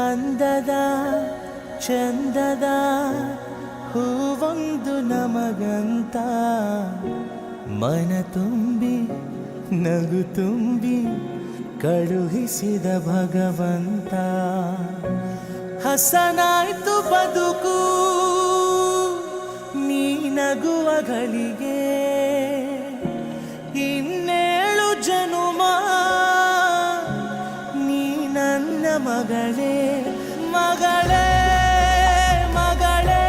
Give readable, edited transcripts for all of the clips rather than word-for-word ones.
ಅಂದದ ಚಂದದ ಹೂವೊಂದು ನಮಗಂತ ಮನ ತುಂಬಿ ನಗು ತುಂಬಿ ಕಳುಹಿಸಿದ ಭಗವಂತ. ಹಸನಾಯ್ತು ಬದುಕು ನೀ ನಗುವ ಗಳಿಗೆ, ಇನ್ನೇಳು ಜನುಮ ನೀ ನನ್ನ ಮಗಳೇ ಮಗಳೇ ಮಗಳೇ,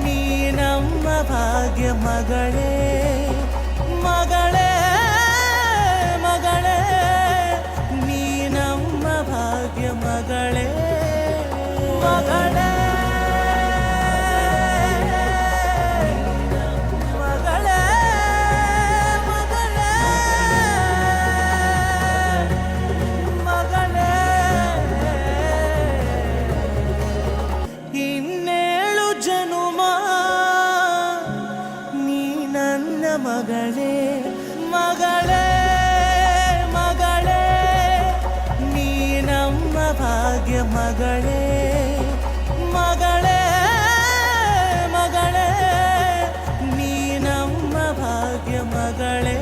ನೀ ನಮ್ಮ ಭಾಗ್ಯ ಮಗಳೇ ಮಗಳೇ ಮಗಳೇ, ನೀ ನಮ್ಮ ಭಾಗ್ಯ ಮಗಳೇ ಮಗಳೇ ಮಗಳೇ ಮಗಳೇ ಮಗಳೇ. ಇನ್ನೇಳು ಜನುಮ ನೀ ನನ್ನ ಮಗಳೇ ಮಗಳೇ ಮಗಳೇ, ನೀ ನಮ್ಮ ಭಾಗ್ಯ ಮಗಳೇ ಮಗಳೇ ಮಗಳೇ, ನೀ ನಮ್ಮ ಭಾಗ್ಯ ಮಗಳೇ.